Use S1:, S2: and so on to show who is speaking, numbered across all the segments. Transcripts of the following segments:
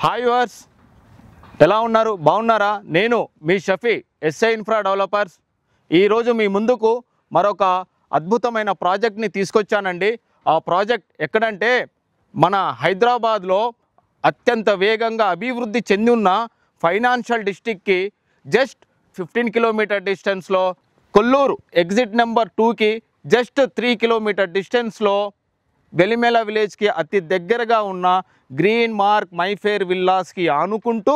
S1: Hi verse, ఎలా ఉన్నారు? బాగున్నారా? నేను మీ షఫీ, ఎస్ఐ ఇన్ఫ్రా డెవలపర్స్. ఈరోజు మీ ముందుకు మరొక అద్భుతమైన ప్రాజెక్ట్ని తీసుకొచ్చానండి. ఆ ప్రాజెక్ట్ ఎక్కడంటే మన హైదరాబాద్లో అత్యంత వేగంగా అభివృద్ధి చెంది ఉన్న ఫైనాన్షియల్ డిస్ట్రిక్ట్కి జస్ట్ 15 కిలోమీటర్ డిస్టెన్స్లో, కొల్లూరు ఎగ్జిట్ నెంబర్ 2కి జస్ట్ 3 కిలోమీటర్ డిస్టెన్స్లో, వెలిమెల విలేజ్కి అతి దగ్గరగా ఉన్న గ్రీన్ మార్క్ మైఫేర్ విల్లాస్కి ఆనుకుంటూ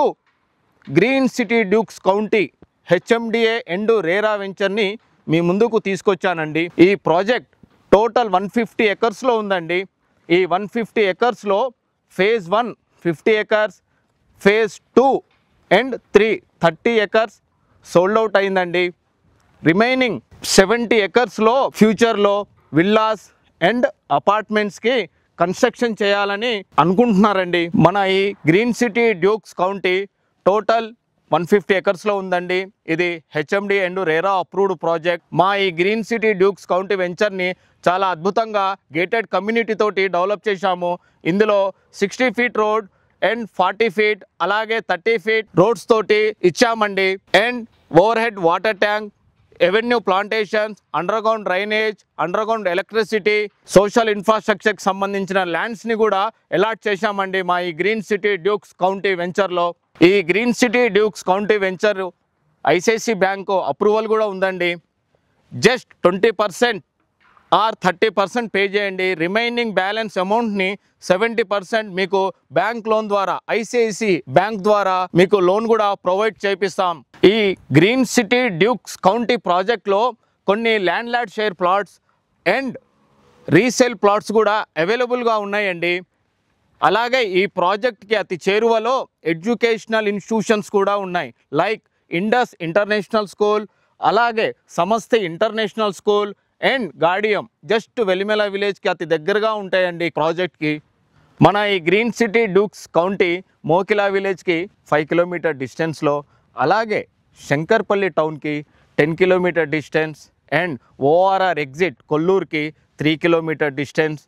S1: Green City Dukes County HMDA and RERA వెంచర్ని మీ ముందుకు తీసుకొచ్చానండి. ఈ ప్రాజెక్ట్ టోటల్ 150 ఎకర్స్లో ఉందండి. ఈ 150 ఎకర్స్లో phase 1 50 acres, phase 2 and 3 30 acres sold out అయిందండి. రిమైనింగ్ 70 ఎకర్స్లో ఫ్యూచర్లో విల్లాస్ అండ్ అపార్ట్మెంట్స్కి కన్స్ట్రక్షన్ చేయాలని అనుకుంటున్నారండి. మన ఈ Green City Dukes County total 150 ఎకర్స్లో ఉందండి. ఇది HMD and RERA approved project. మా ఈ గ్రీన్ సిటీ డ్యూక్స్ కౌంటీ వెంచర్ని చాలా అద్భుతంగా గేటెడ్ కమ్యూనిటీ తోటి డెవలప్ చేశాము. ఇందులో 60 ఫీట్ రోడ్ అండ్ 40 ఫీట్ అలాగే 30 ఫీట్ రోడ్స్ తోటి ఇచ్చామండి. And overhead water tank, avenue plantations, underground drainage, underground electricity, social ఇన్ఫ్రాస్ట్రక్చర్కి సంబంధించిన ల్యాండ్స్ని కూడా అలాట్ చేశామండి మా ఈ గ్రీన్ సిటీ డ్యూక్స్ కౌంటీ వెంచర్లో. ఈ Green City Dukes county venture ICICI bank approval కూడా ఉందండి. జస్ట్ 20% ఆర్ 30% పే చేయండి. రిమైనింగ్ బ్యాలెన్స్ అమౌంట్ని 70% మీకు బ్యాంక్ లోన్ ద్వారా, ఐసిఐసి బ్యాంక్ ద్వారా మీకు లోన్ కూడా ప్రొవైడ్ చేపిస్తాం. ఈ గ్రీన్ సిటీ డ్యూక్స్ కౌంటీ ప్రాజెక్ట్లో కొన్ని land lord share plots and resale plots కూడా అవైలబుల్గా ఉన్నాయండి. అలాగే ఈ ప్రాజెక్ట్కి అతి చేరువలో ఎడ్యుకేషనల్ ఇన్స్టిట్యూషన్స్ కూడా ఉన్నాయి. లైక్ ఇండస్ ఇంటర్నేషనల్ స్కూల్, అలాగే Samashti International School and Gaudium just Velimela విలేజ్కి అతి దగ్గరగా ఉంటాయండి ప్రాజెక్ట్కి. మన ఈ Green City Dukes County Mokila విలేజ్కి 5 కిలోమీటర్ డిస్టెన్స్లో, అలాగే శంకర్పల్లి టౌన్కి 10 kilometre distance and ORR exit కొల్లూరుకి 3 కిలోమీటర్ డిస్టెన్స్,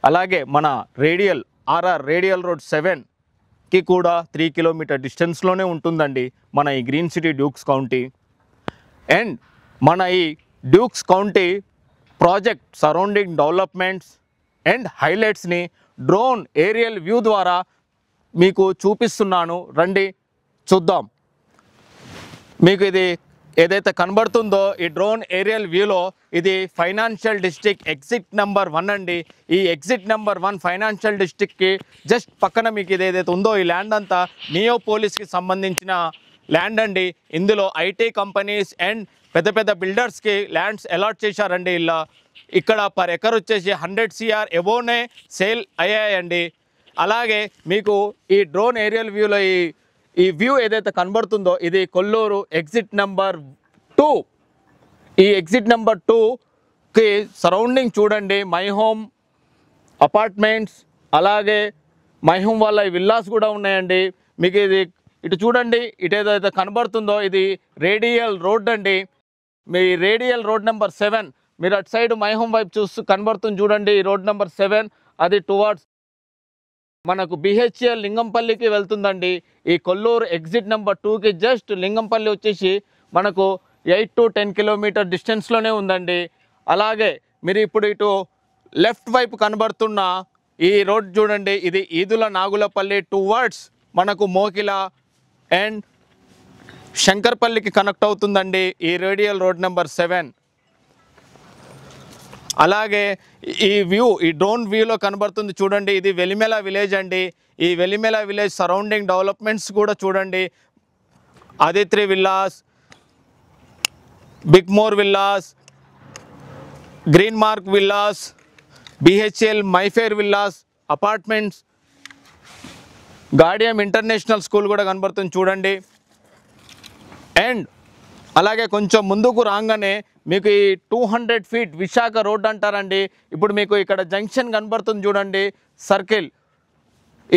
S1: అలాగే మన రేడియల్ ఆర్ఆర్ రేడియల్ రోడ్ 7కి కూడా 3 కిలోమీటర్ డిస్టెన్స్లోనే ఉంటుందండి మన ఈ Green City Dukes County. And మన ఈ Dukes County project surrounding developments and హైలైట్స్ని డ్రోన్ ఏరియల్ వ్యూ ద్వారా మీకు చూపిస్తున్నాను, రండి చూద్దాం. మీకు ఇది ఏదైతే కనబడుతుందో ఈ డ్రోన్ ఏరియల్ వ్యూలో ఇది ఫైనాన్షియల్ డిస్ట్రిక్ట్ ఎగ్జిట్ నెంబర్ 1 అండి. ఈ ఎగ్జిట్ నెంబర్ 1 ఫైనాన్షియల్ డిస్ట్రిక్ట్కి జస్ట్ పక్కన మీకు ఇది ఏదైతే ఉందో ఈ ల్యాండ్ అంతా నియోపోలిస్కి సంబంధించిన ల్యాండ్ అండి. ఇందులో ఐటీ కంపెనీస్ అండ్ పెద్ద పెద్ద బిల్డర్స్కి ల్యాండ్స్ అలాట్ చేశారండి. ఇలా ఇక్కడ పర్ ఎకర్ వచ్చేసి 100 CR ఎబోనే సేల్ అయ్యాయండి. అలాగే మీకు ఈ డ్రోన్ ఏరియల్ వ్యూలో ఈ వ్యూ ఏదైతే కనబడుతుందో ఇది కొల్లూరు ఎగ్జిట్ నెంబర్ 2. ఈ ఎగ్జిట్ నెంబర్ 2కి సరౌండింగ్ చూడండి, మై హోమ్ అపార్ట్మెంట్స్ అలాగే మై హోమ్ వాళ్ళ విల్లాస్ కూడా ఉన్నాయండి. మీకు ఇది ఇటు చూడండి, ఇటు ఏదైతే కనబడుతుందో ఇది రేడియల్ రోడ్ అండి. మీ రేడియల్ రోడ్ నెంబర్ 7 మీరు అటు సైడ్ మై హోమ్ వైపు చూస్తూ కనబడుతుంది చూడండి. ఈ రోడ్ నెంబర్ 7 అది టువర్డ్స్ మనకు బిహెచ్ఎల్ లింగంపల్లికి వెళ్తుందండి. ఈ కొల్లూరు ఎగ్జిట్ నెంబర్ 2కి జస్ట్ లింగంపల్లి వచ్చేసి మనకు 8 to 10 కిలోమీటర్ డిస్టెన్స్లోనే ఉందండి. అలాగే మీరు ఇప్పుడు ఇటు లెఫ్ట్ వైపు కనబడుతున్న ఈ రోడ్ చూడండి, ఇది ఈదుల నాగులపల్లి టువర్డ్స్ మనకు మోకిలా అండ్ శంకర్పల్లికి కనెక్ట్ అవుతుందండి ఈ రేడియల్ రోడ్ నెంబర్ 7. అలాగే ఈ డ్రోన్ వ్యూలో కనబడుతుంది చూడండి, ఇది వెలిమెల విలేజ్ అండి. ఈ వెలిమెల విలేజ్ సరౌండింగ్ డెవలప్మెంట్స్ కూడా చూడండి, Aditri villas, Bigmore villas, Green Mark villas, BHEL Mayfair villas apartments, Gaudium International School కూడా కనబడుతుంది చూడండి. అండ్ అలాగే కొంచెం ముందుకు రాగానే మీకు ఈ 200 ఫీట్ విశాఖ రోడ్ అంటారండి. ఇప్పుడు మీకు ఇక్కడ జంక్షన్ కనబడుతుంది చూడండి, సర్కిల్,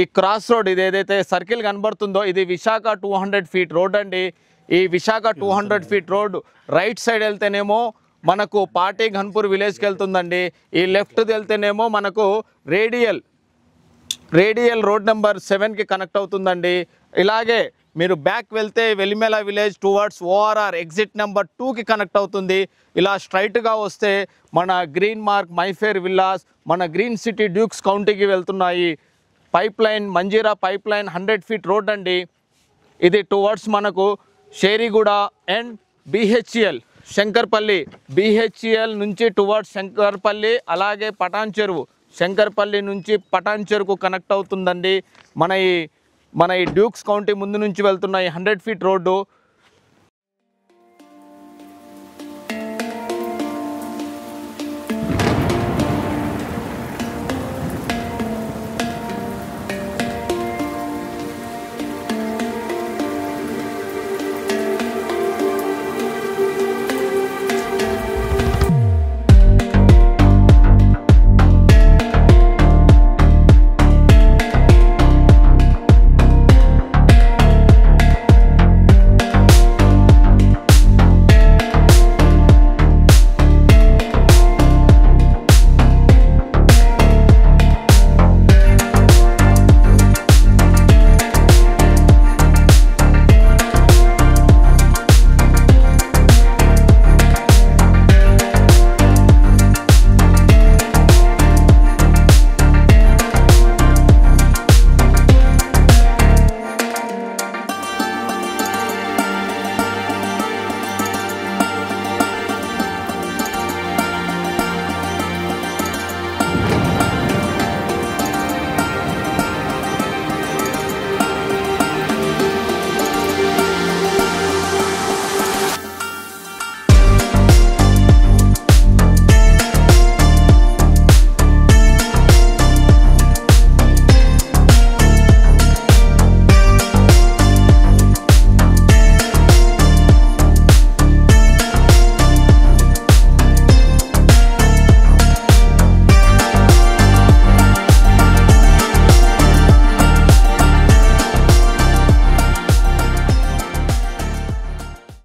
S1: ఈ క్రాస్ రోడ్ ఇది ఏదైతే సర్కిల్ కనబడుతుందో ఇది విశాఖ 200 ఫీట్ రోడ్ అండి. ఈ Visakha 200 feet road right side వెళ్తేనేమో మనకు పాటి ఘన్పూర్ విలేజ్కి వెళ్తుందండి. ఈ లెఫ్ట్ వెళ్తేనేమో మనకు రేడియల్ రోడ్ నెంబర్ 7కి కనెక్ట్ అవుతుందండి. ఇలాగే మీరు బ్యాక్ వెళ్తే Velimela village towards ORR exit number 2కి కనెక్ట్ అవుతుంది. ఇలా స్ట్రైట్గా వస్తే మన గ్రీన్ మార్క్ మైఫేర్ విల్లాస్, మన గ్రీన్ సిటీ డ్యూక్స్ కౌంటీకి వెళ్తున్నాయి. Pipeline Manjira pipeline 100 feet road అండి. ఇది టువర్డ్స్ మనకు షేరిగూడ అండ్ బిహెచ్ఎల్ శంకర్పల్లి, బిహెచ్ఎల్ నుంచి టువర్డ్స్ శంకర్పల్లి, అలాగే పటాన్ చెరువు, శంకర్పల్లి నుంచి పటాన్ చెరువుకు కనెక్ట్ అవుతుందండి. మన ఈ డ్యూక్స్ కౌంటీ ముందు నుంచి వెళ్తున్న ఈ 100 feet road.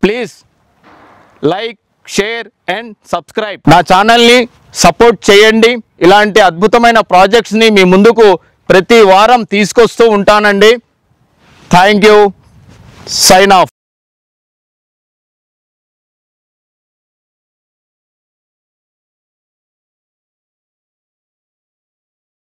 S1: Please like, share and subscribe. నా ఛానల్ని సపోర్ట్ చేయండి. ఇలాంటి అద్భుతమైన ప్రాజెక్ట్స్ని మీ ముందుకు ప్రతి వారం తీసుకొస్తూ ఉంటానండి. Thank you. Sign of.